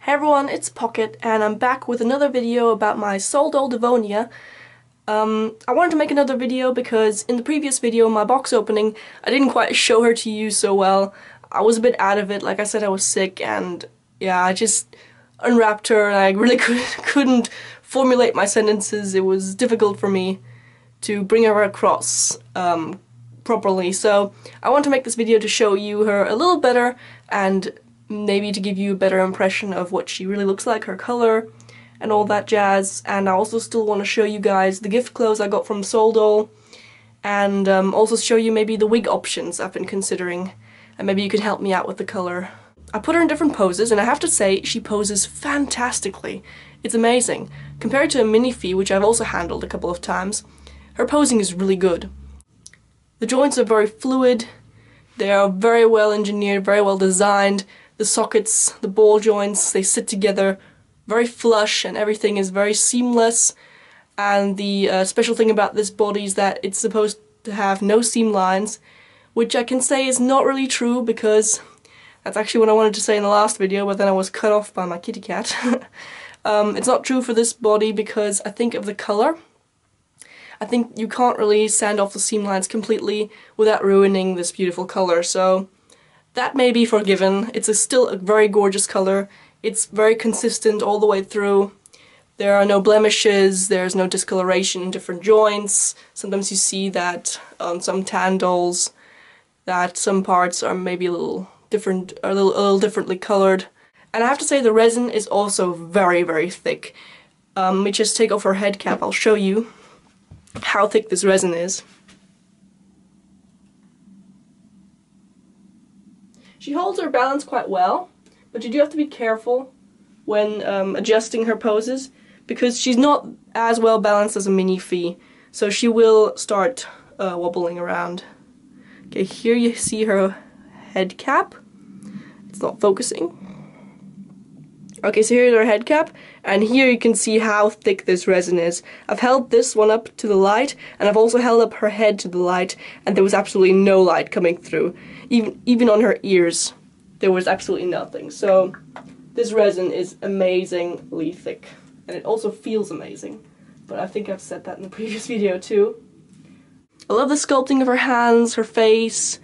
Hey everyone, it's Pocket, and I'm back with another video about my soul doll Devonia. I wanted to make another video because in the previous video, my box opening, I didn't quite show her to you so well. I was a bit out of it. Like I said, I was sick, and yeah, I just unwrapped her and I really couldn't formulate my sentences. It was difficult for me to bring her across properly. So I want to make this video to show you her a little better and maybe to give you a better impression of what she really looks like, her color and all that jazz. And I also still want to show you guys the gift clothes I got from Soul Doll, and also show you maybe the wig options I've been considering, and maybe you could help me out with the color. I put her in different poses, and I have to say she poses fantastically. It's amazing. Compared to a Minifee, which I've also handled a couple of times, her posing is really good. The joints are very fluid, they are very well engineered, very well designed. The sockets, the ball joints, they sit together very flush and everything is very seamless. And the special thing about this body is that it's supposed to have no seam lines, which I can say is not really true, because that's actually what I wanted to say in the last video, but then I was cut off by my kitty cat. It's not true for this body because I think of the color. I think you can't really sand off the seam lines completely without ruining this beautiful color, so that may be forgiven. It's still a very gorgeous color. It's very consistent all the way through. There are no blemishes, there's no discoloration in different joints. Sometimes you see that on some tan dolls that some parts are maybe a little different, or a little differently colored. And I have to say the resin is also very, very thick. Let me just take off her head cap. I'll show you how thick this resin is. She holds her balance quite well, but you do have to be careful when adjusting her poses, because she's not as well balanced as a Minifee, so she will start wobbling around. Okay, here you see her head cap. It's not focusing. Okay, so here's her head cap, and here you can see how thick this resin is. I've held this one up to the light, and I've also held up her head to the light, and there was absolutely no light coming through. Even on her ears, there was absolutely nothing. So this resin is amazingly thick, and it also feels amazing. But I think I've said that in the previous video too. I love the sculpting of her hands, her face.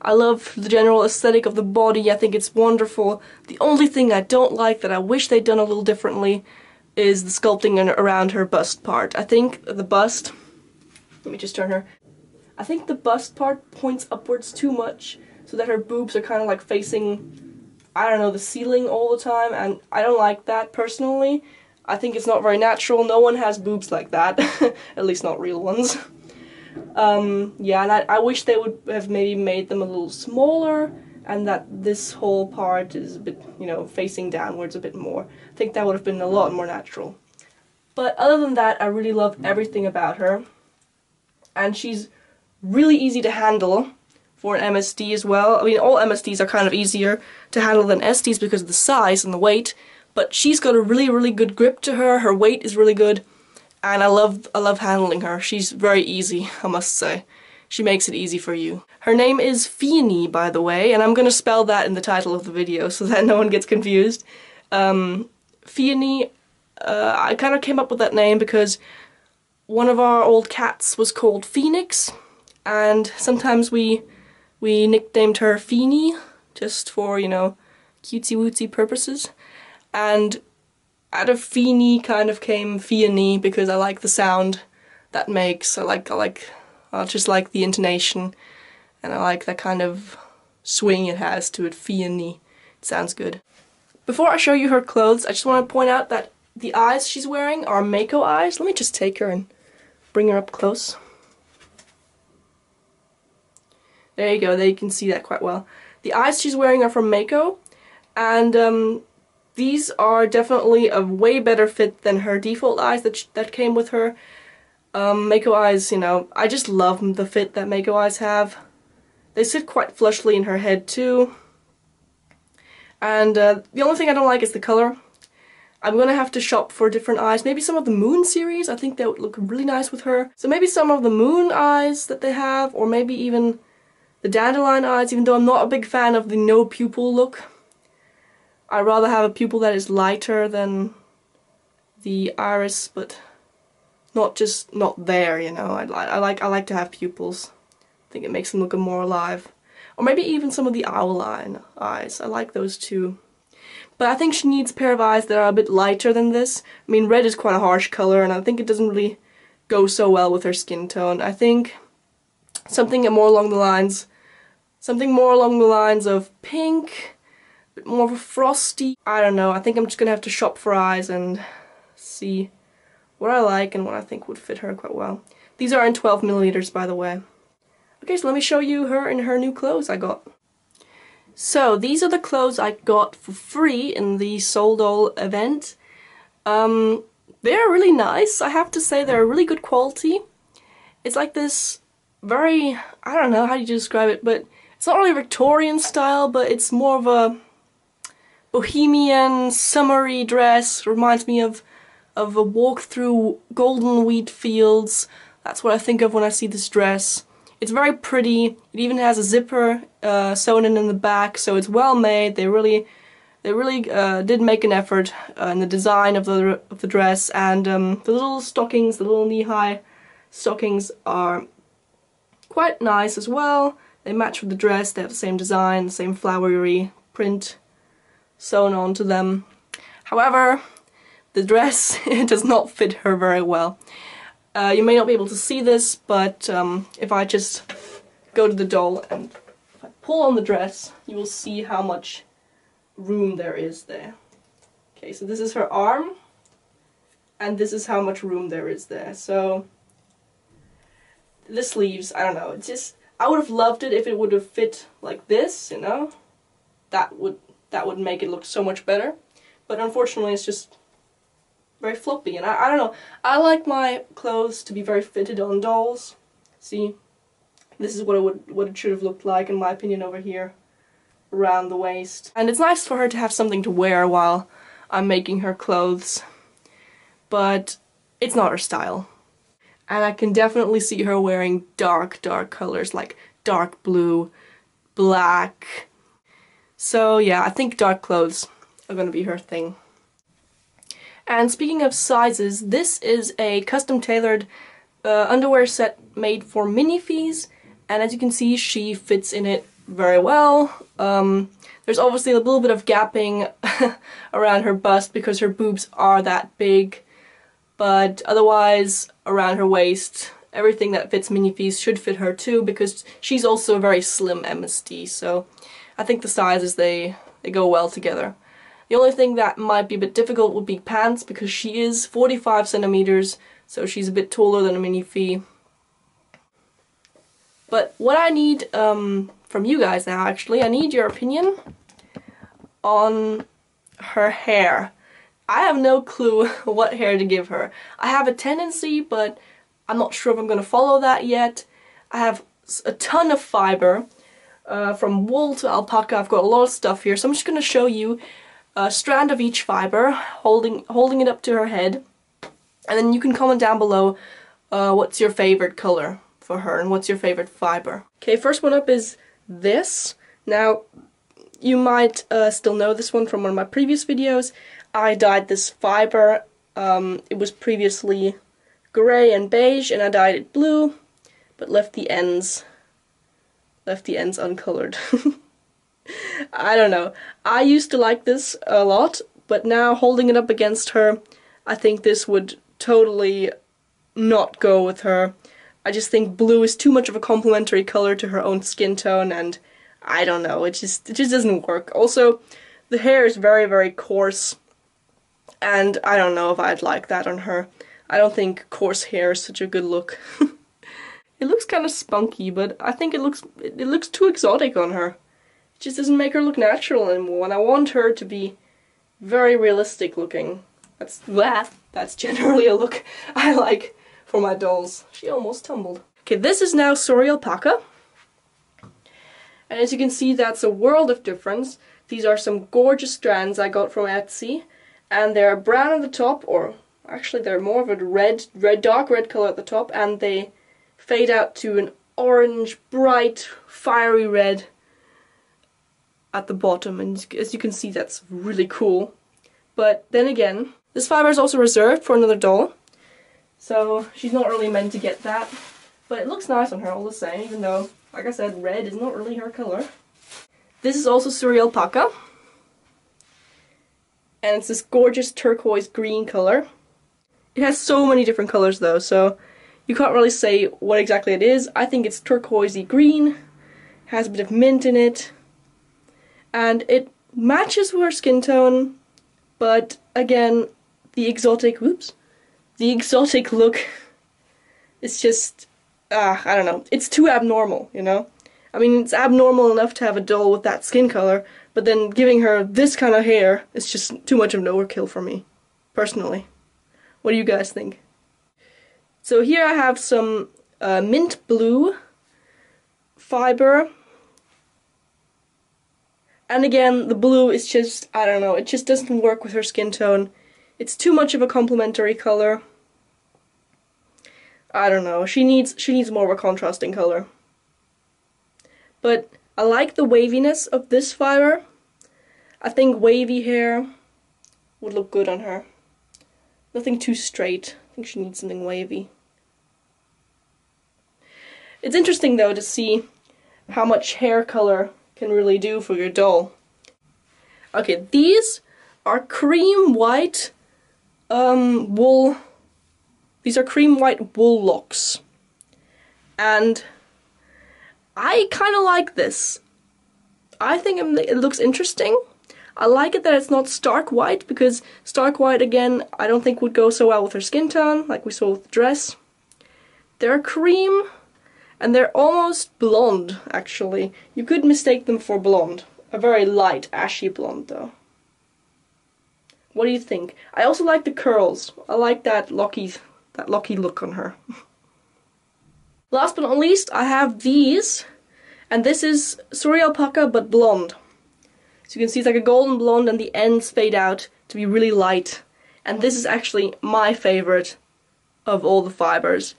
I love the general aesthetic of the body. I think it's wonderful. The only thing I don't like, that I wish they'd done a little differently, is the sculpting around her bust part. I think the bust, let me just turn her. I think the bust part points upwards too much, so that her boobs are kind of like facing, I don't know, the ceiling all the time, and I don't like that personally. I think it's not very natural. No one has boobs like that, at least not real ones. Yeah, and I wish they would have maybe made them a little smaller, and that this whole part is a bit, you know, facing downwards a bit more. I think that would have been a lot more natural. But other than that, I really love everything about her. And she's really easy to handle for an MSD as well. I mean, all MSDs are kind of easier to handle than SDs because of the size and the weight, but she's got a really, really good grip to her. Her weight is really good. And I love handling her. She's very easy, I must say. She makes it easy for you. Her name is Féonie, by the way, and I'm gonna spell that in the title of the video so that no one gets confused. Féonie, I kind of came up with that name because one of our old cats was called Phoenix, and sometimes we nicknamed her Féonie, just for, you know, cutesy-wootsy purposes. And out of Féonie kind of came Féonie because I like the sound that makes. I just like the intonation, and I like that kind of swing it has to it. Féonie. It sounds good. Before I show you her clothes, I just want to point out that the eyes she's wearing are Mako eyes. Let me just take her and bring her up close. There you go, there you can see that quite well. The eyes she's wearing are from Mako, and these are definitely a way better fit than her default eyes that came with her. Mako eyes, you know, I just love the fit that Mako eyes have. They sit quite flushly in her head too. And the only thing I don't like is the color. I'm gonna have to shop for different eyes. Maybe some of the Moon series, I think that would look really nice with her. So maybe some of the Moon eyes that they have, or maybe even the Dandelion eyes, even though I'm not a big fan of the no pupil look. I'd rather have a pupil that is lighter than the iris, but not there, you know. I like to have pupils. I think it makes them look more alive. Or maybe even some of the owline eyes. I like those too. But I think she needs a pair of eyes that are a bit lighter than this. I mean, red is quite a harsh color, and I think it doesn't really go so well with her skin tone. I think something more along the lines of pink, a bit more of a frosty. I don't know. I think I'm just gonna have to shop for eyes and see what I like and what I think would fit her quite well. These are in 12mm, by the way. Okay, so let me show you her in her new clothes I got. So these are the clothes I got for free in the Soldol event. They're really nice. I have to say they're really good quality. It's like this very, I don't know how you describe it, but it's not really Victorian style, but it's more of a bohemian, summery dress. It reminds me of a walk through golden wheat fields. That's what I think of when I see this dress. It's very pretty. It even has a zipper sewn in the back, so it's well made. They really did make an effort in the design of the dress, and the little stockings, the little knee-high stockings, are quite nice as well. They match with the dress. They have the same design, the same flowery print sewn onto them. However, the dress does not fit her very well. You may not be able to see this, but if I just go to the doll and if I pull on the dress, you will see how much room there is there. Okay, so this is her arm, and this is how much room there is there. So the sleeves, I don't know, it's just, I would have loved it if it would have fit like this, you know. That would make it look so much better. But unfortunately it's just very floppy, and I don't know. I like my clothes to be very fitted on dolls. See, this is what it should have looked like in my opinion over here, around the waist. And it's nice for her to have something to wear while I'm making her clothes, but it's not her style. And I can definitely see her wearing dark colors like dark blue, black. So yeah, I think dark clothes are gonna be her thing. And speaking of sizes, this is a custom tailored underwear set made for minifees, and as you can see, she fits in it very well. There's obviously a little bit of gapping around her bust because her boobs are that big, but otherwise around her waist, everything that fits minifees should fit her too, because she's also a very slim MSD, so I think the sizes, they go well together. The only thing that might be a bit difficult would be pants, because she is 45 centimeters, so she's a bit taller than a minifee. But what I need from you guys now, actually, I need your opinion on her hair. I have no clue what hair to give her. I have a tendency, but I'm not sure if I'm going to follow that yet. I have a ton of fiber, from wool to alpaca. I've got a lot of stuff here, so I'm just going to show you a strand of each fiber, holding it up to her head, and then you can comment down below what's your favorite color for her and what's your favorite fiber. Okay, first one up is this. Now, you might still know this one from one of my previous videos. I dyed this fiber. It was previously gray and beige, and I dyed it blue, but left the ends uncolored. I don't know. I used to like this a lot, but now holding it up against her, I think this would totally not go with her. I just think blue is too much of a complementary color to her own skin tone, and I don't know, it just doesn't work. Also, the hair is very, very coarse, and I don't know if I'd like that on her. I don't think coarse hair is such a good look. It looks kind of spunky, but I think it looks too exotic on her. It just doesn't make her look natural anymore, and I want her to be very realistic looking. That's generally a look I like for my dolls. She almost tumbled. Okay, this is now Sori Alpaca. And as you can see, that's a world of difference. These are some gorgeous strands I got from Etsy, and they're brown at the top, or actually they're more of a dark red color at the top, and they fade out to an orange, bright, fiery red. at the bottom, and as you can see, that's really cool. But then again, this fiber is also reserved for another doll, so she's not really meant to get that. But it looks nice on her all the same, even though, like I said, red is not really her color. This is also Suri Alpaca, and it's this gorgeous turquoise green color. It has so many different colors though, so you can't really say what exactly it is. I think it's turquoisey green, has a bit of mint in it, and it matches with her skin tone, but again, the exotic look is just, I don't know, it's too abnormal, you know? I mean, it's abnormal enough to have a doll with that skin color, but then giving her this kind of hair is just too much of an overkill for me, personally. What do you guys think? So here I have some mint blue fiber. And again, the blue is just, I don't know, it just doesn't work with her skin tone. It's too much of a complementary color. I don't know, she needs more of a contrasting color. But I like the waviness of this fiber. I think wavy hair would look good on her. Nothing too straight. I think she needs something wavy. It's interesting though to see how much hair color can really do for your doll. Okay, these are cream white wool. These are cream white wool locks. And I kind of like this. I think it looks interesting. I like it that it's not stark white, because stark white, again, I don't think would go so well with her skin tone, like we saw with the dress. They're cream, and they're almost blonde, actually. You could mistake them for blonde. A very light, ashy blonde, though. What do you think? I also like the curls. I like that locky look on her. Last but not least, I have these, and this is Suri Alpaca, but blonde. So you can see it's like a golden blonde, and the ends fade out to be really light. And this is actually my favorite of all the fibers.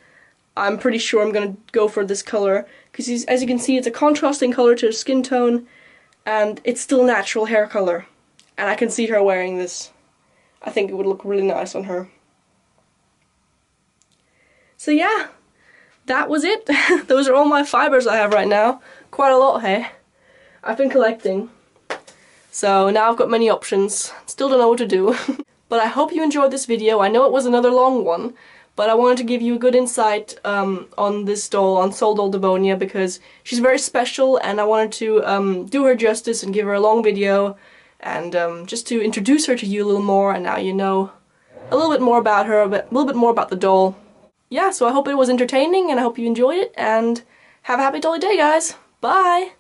I'm pretty sure I'm gonna go for this color, because as you can see, it's a contrasting color to her skin tone, and it's still natural hair color. And I can see her wearing this. I think it would look really nice on her. So yeah, that was it. Those are all my fibers I have right now. Quite a lot, hey? I've been collecting. So now I've got many options. Still don't know what to do. But I hope you enjoyed this video. I know it was another long one, but I wanted to give you a good insight on this doll, on Soul Doll Devonia, because she's very special, and I wanted to do her justice and give her a long video, and just to introduce her to you a little more, and now you know a little bit more about her, a little bit more about the doll. Yeah, so I hope it was entertaining, and I hope you enjoyed it, and have a happy dolly day, guys! Bye!